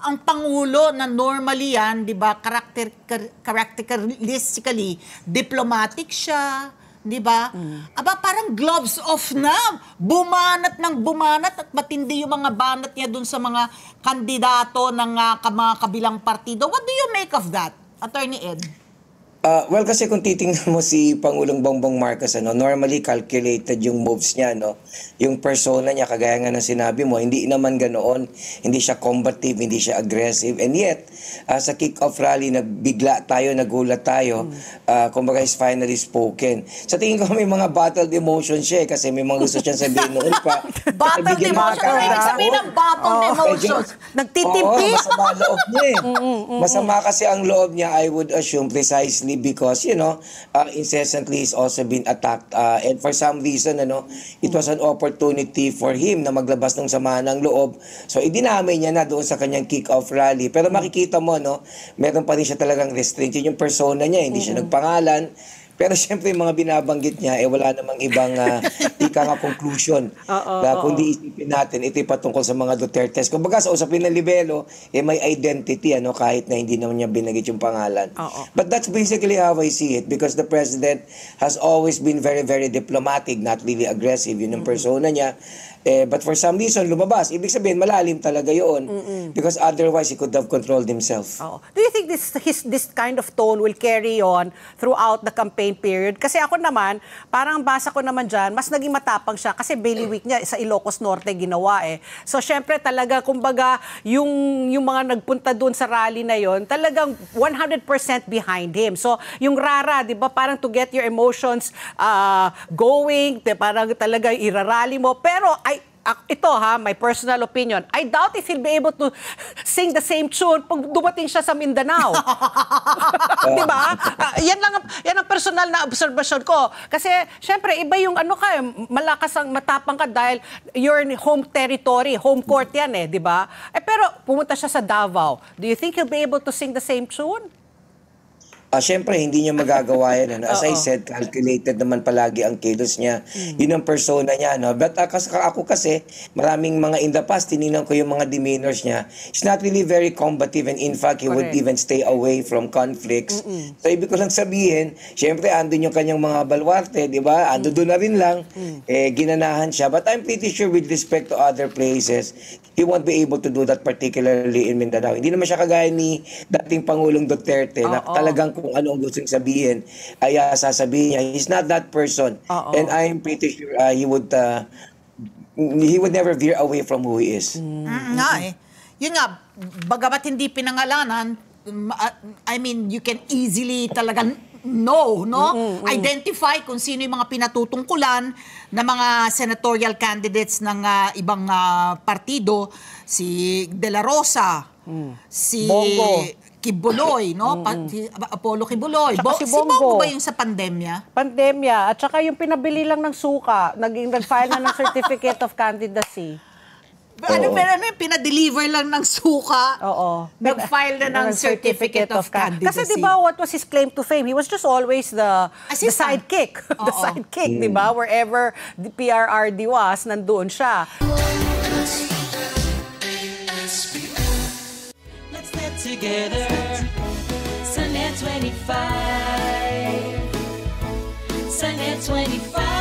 ang Pangulo na normally yan, di ba, characteristically, diplomatic siya, di ba? Aba, parang gloves off na. Bumanat ng bumanat at matindi yung mga banat niya dun sa mga kandidato ng mga kabilang partido. What do you make of that, Attorney Ed? Well, kasi kung titingnan mo si Pangulong Bongbong Marcos, normally calculated yung moves niya, no? Yung persona niya, kagaya nga ng sinabi mo, hindi naman ganoon, hindi siya combative, hindi siya aggressive, and yet, sa kick-off rally, nagbigla tayo, nagulat tayo, kumbaga is finally spoken. Sa tingin ko, may mga battled emotions siya, kasi may mga gusto siya sabihin noon pa. Battled emotions? Ano yung sabihin ng battled emotions? Nagtitimpi? Masama loob niya eh. Masama kasi ang loob niya, I would assume, precisely because, incessantly he's also been attacked. And for some reason, it was an opportunity for him na maglabas ng sama ng loob. So, idinamay niya na doon sa kanyang kick-off rally. Pero makikita mo, meron pa rin siya talagang restraint. Yun yung persona niya, hindi siya nagpangalan. Pero siyempre, yung mga binabanggit niya, wala namang ibang conclusion. Kundi isipin natin, ito patungkol sa mga Dutertes. Kumbaga, sa usapin ng libelo, may identity, kahit na hindi naman niya binanggit yung pangalan. But that's basically how I see it, because the president has always been very, very diplomatic, not really aggressive. Yun yung persona niya. But for some reason, lumabas. Ibig sabihin, malalim talaga yun. Because otherwise, he could have controlled himself. Do you think this kind of tone will carry on throughout the campaign period? Kasi ako naman, parang basa ko naman dyan, mas naging matapang siya kasi Bailey Week niya sa Ilocos Norte ginawa eh. So, syempre talaga, kumbaga, yung mga nagpunta doon sa rally na yon, talagang 100% behind him. So, yung rara, di ba, parang to get your emotions going, parang talaga irarally mo. Pero, ito my personal opinion, I doubt if he'll be able to sing the same tune pag dumating siya sa Mindanao. Diba? Yan ang personal na observation ko. Kasi, syempre, iba yung malakas ang matapang ka dahil you're in home territory, home court yan diba? Pero pumunta siya sa Davao. Do you think he'll be able to sing the same tune? Siyempre, hindi niya magagawa yan. As I said, calculated naman palagi ang kilos niya. Yun ang persona niya. But ako kasi, maraming mga in the past, tinignan ko yung mga demeanors niya. He's not really very combative, and in fact, he would even stay away from conflicts. So, ibig ko lang sabihin, siyempre, andun yung kanyang mga balwarte, di ba? Andun doon na rin lang, ginanahan siya. But I'm pretty sure with respect to other places, he won't be able to do that particularly in Mindanao. Hindi naman siya kagaya ni dating Pangulong Duterte na talagang kung ano ang gusto sabihin ay sasabihin niya. He's not that person. And I'm pretty sure he would never veer away from who he is. Yun nga, bagamat hindi pinangalanan, I mean, you can easily talagang identify kung sino yung mga pinatutungkulan na mga senatorial candidates ng ibang partido, si De La Rosa, si Bongo Kibuloy, Apollo Kibuloy. Si Bongo ba yung sa pandemya? Pandemya. At saka yung pinabili lang ng suka, nag-file na ng certificate of candidacy. Pero yung pinadeliver lang ng suka, nag-file na ng certificate of candidacy. Kasi diba, what was his claim to fame? He was just always the sidekick. The sidekick, diba? Wherever the PRRD was, nandoon siya. Let's get together, Sunday 25, Sunday 25.